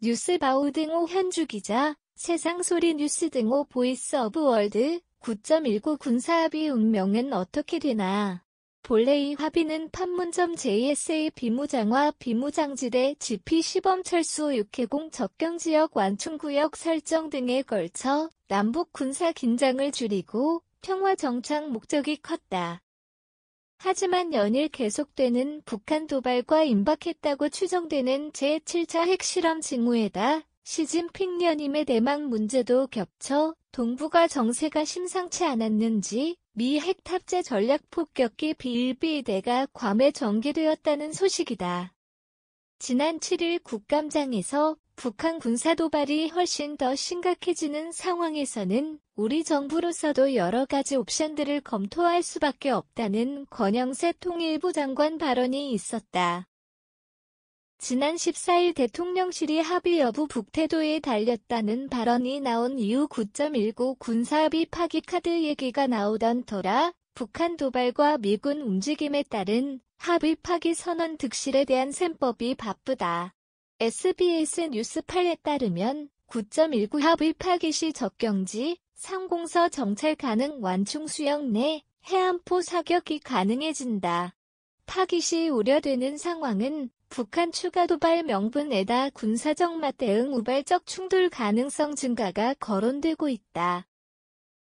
뉴스바우 등호 현주 기자, 세상소리 뉴스 등호 보이스 오브 월드, 9.19 군사합의 운명은 어떻게 되나. 본래 이 합의는 판문점 JSA 비무장화 비무장지대 GP 시범 철수 6회공 접경지역 완충구역 설정 등에 걸쳐 남북 군사 긴장을 줄이고 평화 정착 목적이 컸다. 하지만 연일 계속되는 북한 도발과 임박했다고 추정되는 제7차 핵실험 징후에다 시진핑 연임의 대망 문제도 겹쳐 동북아 정세가 심상치 않았는지 미 핵탑재 전략 폭격기 B-1B대가 괌에 전개되었다는 소식이다. 지난 7일 국감장에서 북한 군사도발이 훨씬 더 심각해지는 상황에서는 우리 정부로서도 여러 가지 옵션들을 검토할 수밖에 없다는 권영세 통일부 장관 발언이 있었다. 지난 14일 대통령실이 합의 여부 북태도에 달렸다는 발언이 나온 이후 9.19 군사합의 파기 카드 얘기가 나오던 터라 북한 도발과 미군 움직임에 따른 합의 파기 선언 득실에 대한 셈법이 바쁘다. SBS 뉴스8에 따르면 9.19 합의 파기 시 접경지, 상공서 정찰 가능 완충 수역 내 해안포 사격이 가능해진다. 파기 시 우려되는 상황은 북한 추가 도발 명분에다 군사적 맞대응 우발적 충돌 가능성 증가가 거론되고 있다.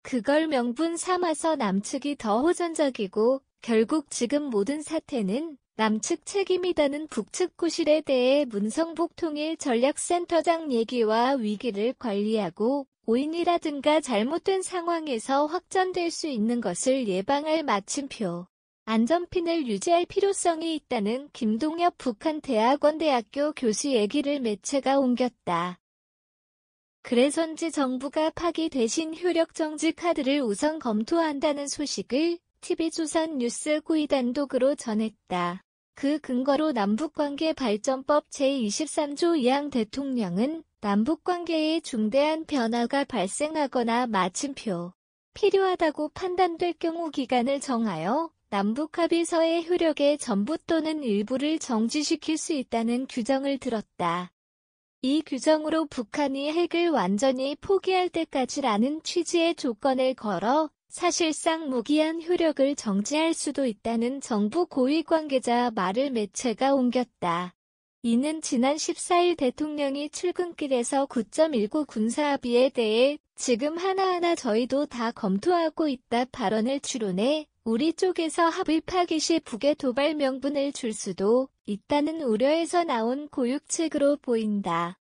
그걸 명분 삼아서 남측이 더 호전적이고 결국 지금 모든 사태는 남측 책임이다는 북측 구실에 대해 문성복 통일전략센터장 얘기와 위기를 관리하고 오인이라든가 잘못된 상황에서 확전될 수 있는 것을 예방할 마침표. 안전핀을 유지할 필요성이 있다는 김동엽 북한대학원대학교 교수 얘기를 매체가 옮겼다. 그래서인지 정부가 파기 대신 효력정지 카드를 우선 검토한다는 소식을 TV조선 뉴스 9위 단독으로 전했다. 그 근거로 남북관계 발전법 제23조 2항 대통령은 남북관계에 중대한 변화가 발생하거나 마침표. 필요하다고 판단될 경우 기간을 정하여 남북합의서의 효력의 전부 또는 일부를 정지시킬 수 있다는 규정을 들었다. 이 규정으로 북한이 핵을 완전히 포기할 때까지라는 취지의 조건을 걸어 사실상 무기한 효력을 정지할 수도 있다는 정부 고위 관계자 말을 매체가 옮겼다. 이는 지난 14일 대통령이 출근길에서 9.19 군사합의에 대해 지금 하나하나 저희도 다 검토하고 있다 발언을 추론해 우리 쪽에서 합의 파기 시 북의 도발 명분을 줄 수도 있다는 우려에서 나온 고육책으로 보인다.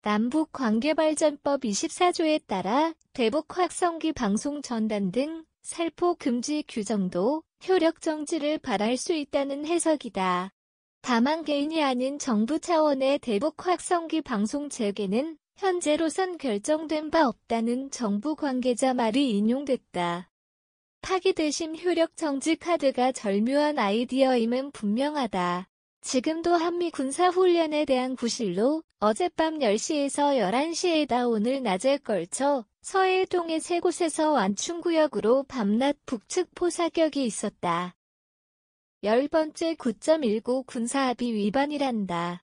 남북관계발전법 24조에 따라 대북 확성기 방송 전단 등 살포 금지 규정도 효력 정지를 바랄 수 있다는 해석이다. 다만 개인이 아닌 정부 차원의 대북 확성기 방송 재개는 현재로선 결정된 바 없다는 정부 관계자 말이 인용됐다. 파기 대신 효력 정지 카드가 절묘한 아이디어임은 분명하다. 지금도 한미 군사훈련에 대한 구실로 어젯밤 10시에서 11시에다 오늘 낮에 걸쳐 서해동의 세 곳에서 완충구역으로 밤낮 북측 포사격이 있었다. 10번째 9.19 군사합의 위반이란다.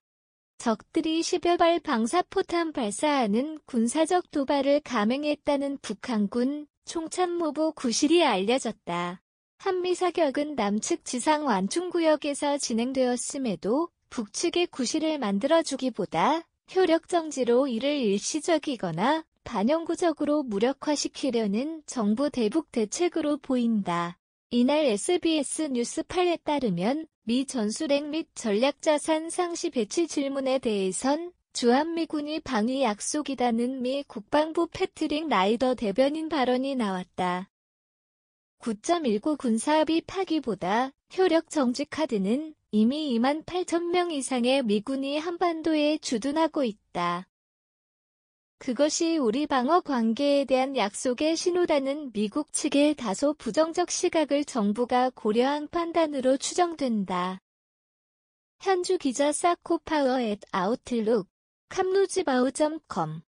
적들이 10여 발 방사포탄 발사하는 군사적 도발을 감행했다는 북한군 총참모부 구실이 알려졌다. 한미 사격은 남측 지상 완충구역에서 진행되었음에도 북측의 구실을 만들어주기보다 효력 정지로 이를 일시적이거나 반영구적으로 무력화시키려는 정부 대북 대책으로 보인다. 이날 SBS 뉴스8에 따르면 미 전술핵 및 전략자산 상시 배치 질문에 대해선 주한미군이 방위 약속이다는 미 국방부 패트릭 라이더 대변인 발언이 나왔다. 9.19 군사합의 파기보다 효력 정지 카드는 이미 28,000명 이상의 미군이 한반도에 주둔하고 있다. 그것이 우리 방어 관계에 대한 약속의 신호라는 미국 측의 다소 부정적 시각을 정부가 고려한 판단으로 추정된다. 현주 기자 사코파워 @아웃룩, 캄루지바우.com